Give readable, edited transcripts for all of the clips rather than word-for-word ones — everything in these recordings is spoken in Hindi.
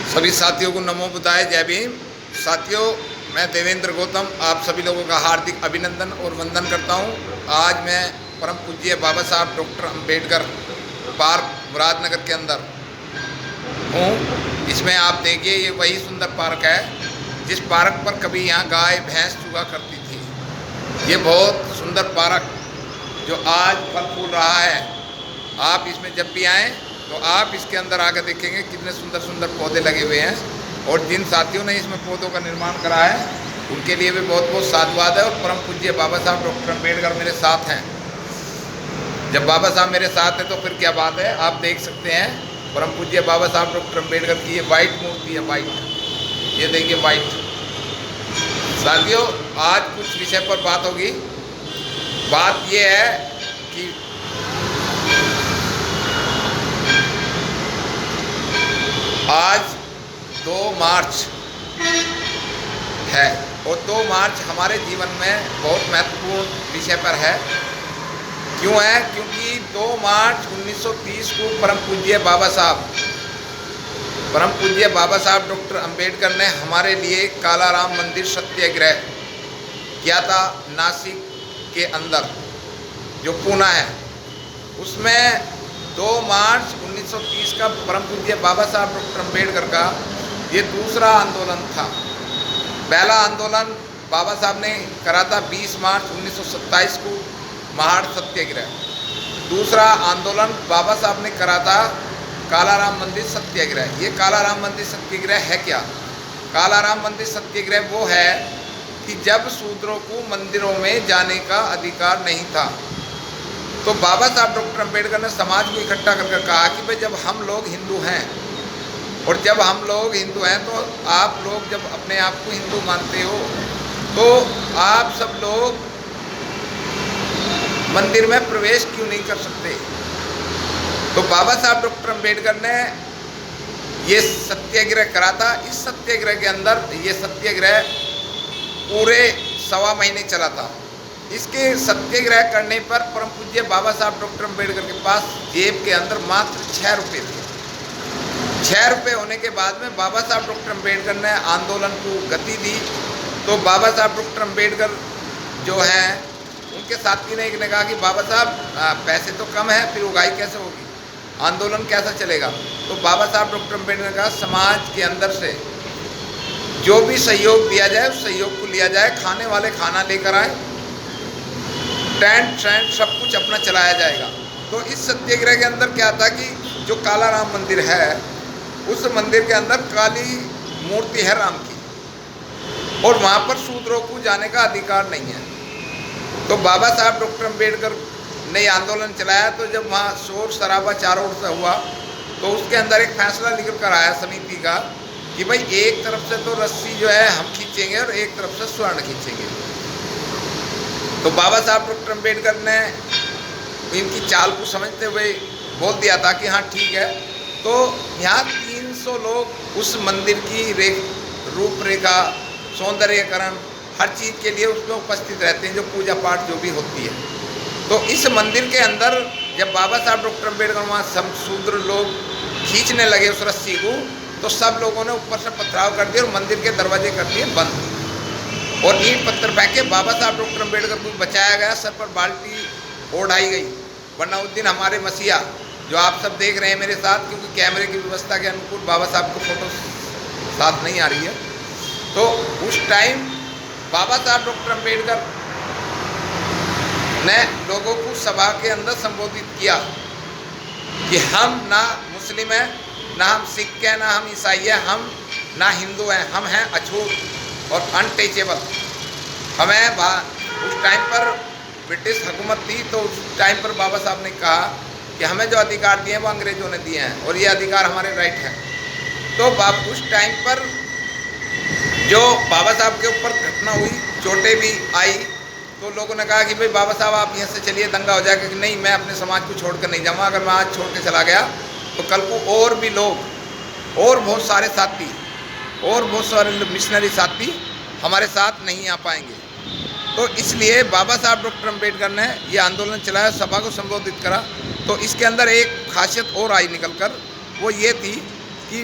सभी साथियों को नमो बुद्धाय, जय भीम। साथियों, मैं देवेंद्र गौतम आप सभी लोगों का हार्दिक अभिनंदन और वंदन करता हूं। आज मैं परम पूज्य बाबा साहब डॉक्टर अंबेडकर पार्क मुरादनगर के अंदर हूं। इसमें आप देखिए, ये वही सुंदर पार्क है जिस पार्क पर कभी यहाँ गाय भैंस चुगा करती थी। ये बहुत सुंदर पार्क जो आज फल फूल रहा है। आप इसमें जब भी आएँ तो आप इसके अंदर आकर देखेंगे कितने सुंदर सुंदर पौधे लगे हुए हैं। और जिन साथियों ने इसमें पौधों का निर्माण करा है उनके लिए भी बहुत बहुत साधुवाद है। और परम पूज्य बाबा साहब डॉक्टर अंबेडकर मेरे साथ हैं। जब बाबा साहब मेरे साथ हैं तो फिर क्या बात है। आप देख सकते हैं परम पूज्य बाबा साहब डॉक्टर अंबेडकर की ये वाइट मूर्ति है, वाइट, ये देखिए वाइट। साथियों, आज कुछ विषय पर बात होगी। बात ये है कि आज 2 मार्च है और 2 मार्च हमारे जीवन में बहुत महत्वपूर्ण विषय पर है। क्यों है? क्योंकि 2 मार्च 1930 को परम पूज्य बाबा साहब डॉक्टर अंबेडकर ने हमारे लिए कालाराम मंदिर सत्याग्रह किया था। नासिक के अंदर जो पूना है, उसमें 2 मार्च 1930 का परम पूज्य बाबा साहब डॉक्टर अंबेडकर का ये दूसरा आंदोलन था। पहला आंदोलन बाबा साहब ने करा था 20 मार्च 1927 को महाड़ सत्याग्रह। दूसरा आंदोलन बाबा साहब ने करा था कालाराम मंदिर सत्याग्रह। ये कालाराम मंदिर सत्याग्रह है क्या? कालाराम मंदिर सत्याग्रह वो है कि जब शूद्रों को मंदिरों में जाने का अधिकार नहीं था तो बाबा साहब डॉक्टर अंबेडकर ने समाज को इकट्ठा करके कहा कि भाई जब हम लोग हिंदू हैं और जब हम लोग हिंदू हैं तो आप लोग जब अपने आप को हिंदू मानते हो तो आप सब लोग मंदिर में प्रवेश क्यों नहीं कर सकते। तो बाबा साहब डॉक्टर अंबेडकर ने ये सत्याग्रह करा था। इस सत्याग्रह के अंदर ये सत्याग्रह पूरे 1.25 महीने चला था। इसके सत्याग्रह करने पर परम पूज्य बाबा साहब डॉक्टर अंबेडकर के पास जेब के अंदर मात्र 6 रुपये थे। 6 रुपये होने के बाद में बाबा साहब डॉक्टर अंबेडकर ने आंदोलन को गति दी। तो बाबा साहब डॉक्टर अंबेडकर जो हैं उनके साथी ने एक ने कहा कि बाबा साहब पैसे तो कम है, फिर उगाई कैसे होगी, आंदोलन कैसा चलेगा। तो बाबा साहब डॉक्टर अंबेडकर ने कहा समाज के अंदर से जो भी सहयोग दिया जाए उस सहयोग को लिया जाए, खाने वाले खाना लेकर आए, टेंट सब कुछ अपना चलाया जाएगा। तो इस सत्याग्रह के अंदर क्या था कि जो कालाराम मंदिर है उस मंदिर के अंदर काली मूर्ति है राम की और वहाँ पर शूद्रों को जाने का अधिकार नहीं है। तो बाबा साहब डॉक्टर अंबेडकर ने आंदोलन चलाया। तो जब वहाँ शोर शराबा चारों ओर से हुआ तो उसके अंदर एक फैसला निकल कर आया समिति का कि भाई एक तरफ से तो रस्सी जो है हम खींचेंगे और एक तरफ से स्वर्ण खींचेंगे। तो बाबा साहब डॉक्टर अंबेडकर ने इनकी चाल को समझते हुए बोल दिया था कि हाँ ठीक है। तो यहाँ 300 लोग उस मंदिर की रूपरेखा, सौंदर्यकरण, हर चीज़ के लिए उसमें उपस्थित रहते हैं, जो पूजा पाठ जो भी होती है। तो इस मंदिर के अंदर जब बाबा साहब डॉक्टर अंबेडकर वहाँ सब शूद्र लोग खींचने लगे उस रस्सी को, तो सब लोगों ने ऊपर से पथराव कर दिया और मंदिर के दरवाजे कर दिए बंद और ईंट पत्थर फेंक के बाबा साहब डॉक्टर अंबेडकर को बचाया गया। सर पर बाल्टी ओढ़ाई गई, वरना उस दिन हमारे मसीहा जो आप सब देख रहे हैं मेरे साथ, क्योंकि कैमरे की व्यवस्था के अनुकूल बाबा साहब को फोटो साथ नहीं आ रही है, तो उस टाइम बाबा साहब डॉक्टर अंबेडकर ने लोगों को सभा के अंदर संबोधित किया कि हम ना मुस्लिम हैं, ना हम सिख हैं, ना हम ईसाई हैं, हम ना हिंदू हैं, हम हैं अछूत और अनटचेबल। हमें उस टाइम पर ब्रिटिश हुकूमत थी, तो उस टाइम पर बाबा साहब ने कहा कि हमें जो अधिकार दिए हैं वो अंग्रेज़ों ने दिए हैं और ये अधिकार हमारे राइट हैं। तो उस टाइम पर जो बाबा साहब के ऊपर घटना हुई, चोटें भी आई, तो लोगों ने कहा कि भाई बाबा साहब आप यहाँ से चलिए, दंगा हो जाएगा। कि नहीं, मैं अपने समाज को छोड़कर नहीं जाऊँगा। अगर मैं आज छोड़ के चला गया तो कल को और भी लोग और बहुत सारे साथी और बहुत सारे मिशनरी साथी हमारे साथ नहीं आ पाएंगे। तो इसलिए बाबा साहब डॉक्टर अंबेडकर ने ये आंदोलन चलाया, सभा को संबोधित करा। तो इसके अंदर एक खासियत और आई निकल कर, वो ये थी कि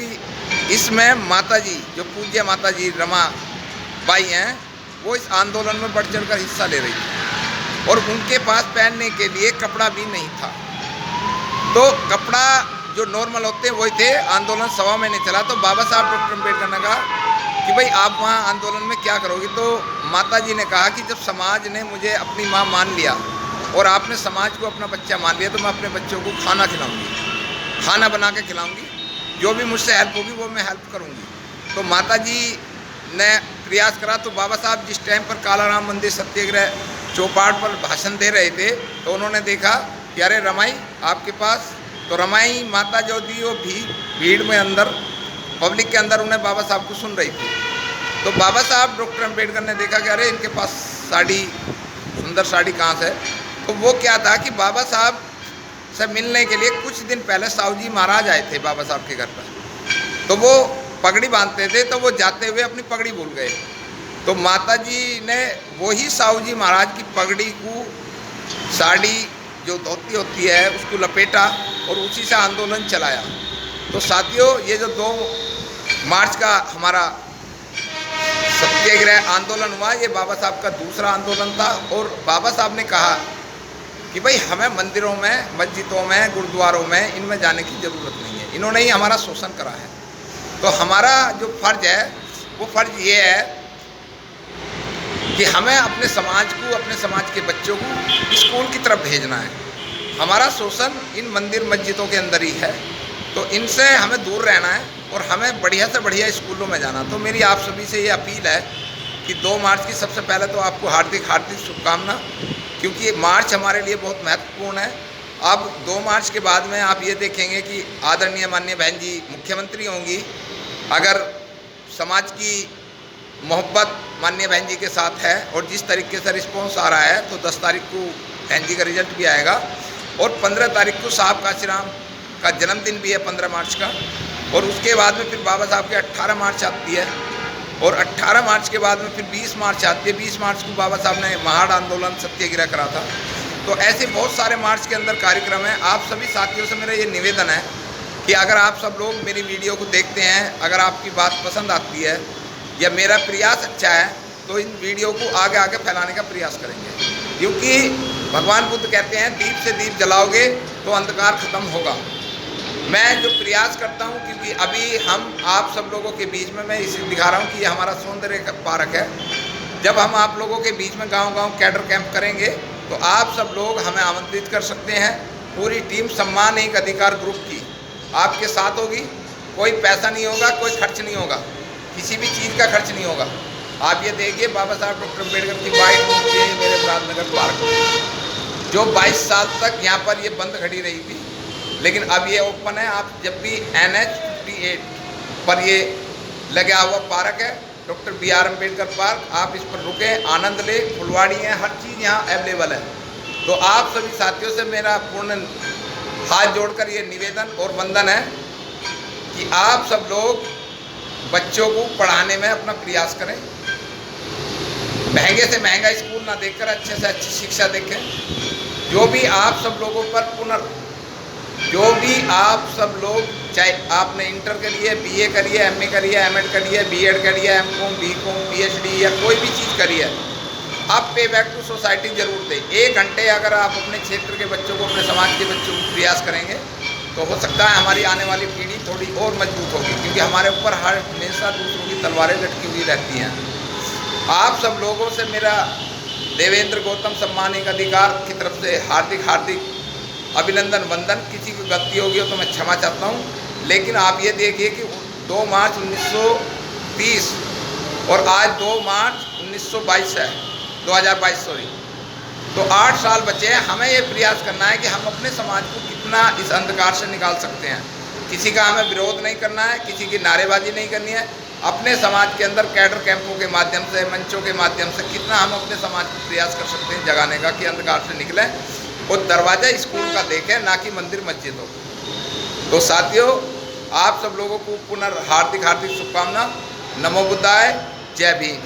इसमें माता जी, जो पूज्य माता जी रमा बाई हैं, वो इस आंदोलन में बढ़ चढ़ कर हिस्सा ले रही थी और उनके पास पहनने के लिए कपड़ा भी नहीं था। तो कपड़ा जो नॉर्मल होते हैं वही थे। आंदोलन सवा महीने चला तो बाबा साहब डॉक्टर अम्बेडकर ने कहा कि भाई आप वहाँ आंदोलन में क्या करोगे। तो माता जी ने कहा कि जब समाज ने मुझे अपनी माँ मान लिया और आपने समाज को अपना बच्चा मान लिया, तो मैं अपने बच्चों को खाना खिलाऊंगी, खाना बना के खिलाऊंगी, जो भी मुझसे हेल्प होगी वो मैं हेल्प करूंगी। तो माता जी ने प्रयास करा। तो बाबा साहब जिस टाइम पर कालाराम मंदिर सत्याग्रह चौपाट पर भाषण दे रहे थे, तो उन्होंने देखा कि अरे रमाई आपके पास, तो रमाई माता जो थी वो भीड़ में अंदर पब्लिक के अंदर उन्हें बाबा साहब को सुन रही थी। तो बाबा साहब डॉक्टर अम्बेडकर ने देखा कि अरे इनके पास साड़ी, सुंदर साड़ी कहाँ से। तो वो क्या था कि बाबा साहब से मिलने के लिए कुछ दिन पहले साहू जी महाराज आए थे बाबा साहब के घर पर। तो वो पगड़ी बांधते थे, तो वो जाते हुए अपनी पगड़ी भूल गए। तो माता जी ने वही साहू जी महाराज की पगड़ी को, साड़ी जो धोती होती है उसको लपेटा और उसी से आंदोलन चलाया। तो साथियों, ये जो 2 मार्च का हमारा सत्याग्रह आंदोलन हुआ, ये बाबा साहब का दूसरा आंदोलन था। और बाबा साहब ने कहा कि भाई हमें मंदिरों में, मस्जिदों में, गुरुद्वारों में इनमें जाने की ज़रूरत नहीं है, इन्होंने ही हमारा शोषण करा है। तो हमारा जो फ़र्ज़ है वो फ़र्ज़ ये है कि हमें अपने समाज को, अपने समाज के बच्चों को स्कूल की तरफ भेजना है। हमारा शोषण इन मंदिर मस्जिदों के अंदर ही है, तो इनसे हमें दूर रहना है और हमें बढ़िया से बढ़िया स्कूलों में जाना। तो मेरी आप सभी से ये अपील है कि 2 मार्च की सबसे पहले तो आपको हार्दिक हार्दिक शुभकामना, क्योंकि मार्च हमारे लिए बहुत महत्वपूर्ण है। अब 2 मार्च के बाद में आप ये देखेंगे कि आदरणीय माननीय बहन जी मुख्यमंत्री होंगी। अगर समाज की मोहब्बत माननीय बहन जी के साथ है और जिस तरीके से रिस्पॉन्स आ रहा है, तो 10 तारीख को बहन जी का रिजल्ट भी आएगा और 15 तारीख को साहब काशीराम का जन्मदिन भी है 15 मार्च का। और उसके बाद में फिर बाबा साहब के 18 मार्च आती है और 18 मार्च के बाद में फिर 20 मार्च आती है। 20 मार्च को बाबा साहब ने महाड़ आंदोलन सत्याग्रह करा था। तो ऐसे बहुत सारे मार्च के अंदर कार्यक्रम हैं। आप सभी साथियों से मेरा ये निवेदन है कि अगर आप सब लोग मेरी वीडियो को देखते हैं, अगर आपकी बात पसंद आती है या मेरा प्रयास अच्छा है, तो इन वीडियो को आगे आगे फैलाने का प्रयास करेंगे। क्योंकि भगवान बुद्ध कहते हैं दीप से दीप जलाओगे तो अंधकार खत्म होगा। मैं जो प्रयास करता हूं, क्योंकि अभी हम आप सब लोगों के बीच में, मैं इसे दिखा रहा हूं कि ये हमारा सौंदर्य पार्क है। जब हम आप लोगों के बीच में गांव-गांव कैडर कैंप करेंगे, तो आप सब लोग हमें आमंत्रित कर सकते हैं। पूरी टीम सम्मान एक अधिकार ग्रुप की आपके साथ होगी। कोई पैसा नहीं होगा, कोई खर्च नहीं होगा, किसी भी चीज़ का खर्च नहीं होगा। आप ये देखिए, बाबा साहब डॉक्टर अम्बेडकर की वाइट मूर्ति है मेरे मुरादनगर पार्क, जो 22 साल तक यहाँ पर ये बंद खड़ी रही थी, लेकिन अब ये ओपन है। आप जब भी NH 58 पर ये लगा हुआ पार्क है, डॉक्टर BR अम्बेडकर पार्क, आप इस पर रुकें, आनंद लें। फुलवाड़ी है, हर चीज़ यहाँ अवेलेबल है। तो आप सभी साथियों से मेरा पूर्ण हाथ जोड़कर ये निवेदन और वंदन है कि आप सब लोग बच्चों को पढ़ाने में अपना प्रयास करें। महंगे से महंगा स्कूल ना देखकर अच्छे से अच्छी शिक्षा देखें। जो भी आप सब लोगों पर जो भी आप सब लोग, चाहे आपने इंटर करिए, BA करिए, MA करिए, M.Ed करिए, B.Ed करिए, M.Com, B.Com, PhD या कोई भी चीज़ करिए, आप पे बैक टू सोसाइटी जरूर दें। 1 घंटे अगर आप अपने क्षेत्र के बच्चों को, अपने समाज के बच्चों को प्रयास करेंगे, तो हो सकता है हमारी आने वाली पीढ़ी थोड़ी और मजबूत होगी। क्योंकि हमारे ऊपर हर हमेशा दूसरों की तलवारें लटकी हुई रहती हैं। आप सब लोगों से मेरा देवेंद्र गौतम सम्मान एक अधिकार की तरफ से हार्दिक हार्दिक अभिनंदन वंदन। किसी की गलती होगी तो मैं क्षमा चाहता हूँ। लेकिन आप ये देखिए कि 2 मार्च 1930 और आज 2 मार्च 1922 है, 2022 सॉरी। तो 8 साल बचे हैं। हमें ये प्रयास करना है कि हम अपने समाज को कितना इस अंधकार से निकाल सकते हैं। किसी का हमें विरोध नहीं करना है, किसी की नारेबाजी नहीं करनी है। अपने समाज के अंदर कैडर कैंपों के माध्यम से, मंचों के माध्यम से कितना हम अपने समाज को प्रयास कर सकते हैं जगाने का कि अंधकार से निकलें और दरवाज़ा स्कूल का देखें, ना कि मंदिर मस्जिदों। तो साथियों, आप सब लोगों को पुनः हार्दिक हार्दिक शुभकामना। नमो बुद्धाय, जय भीम।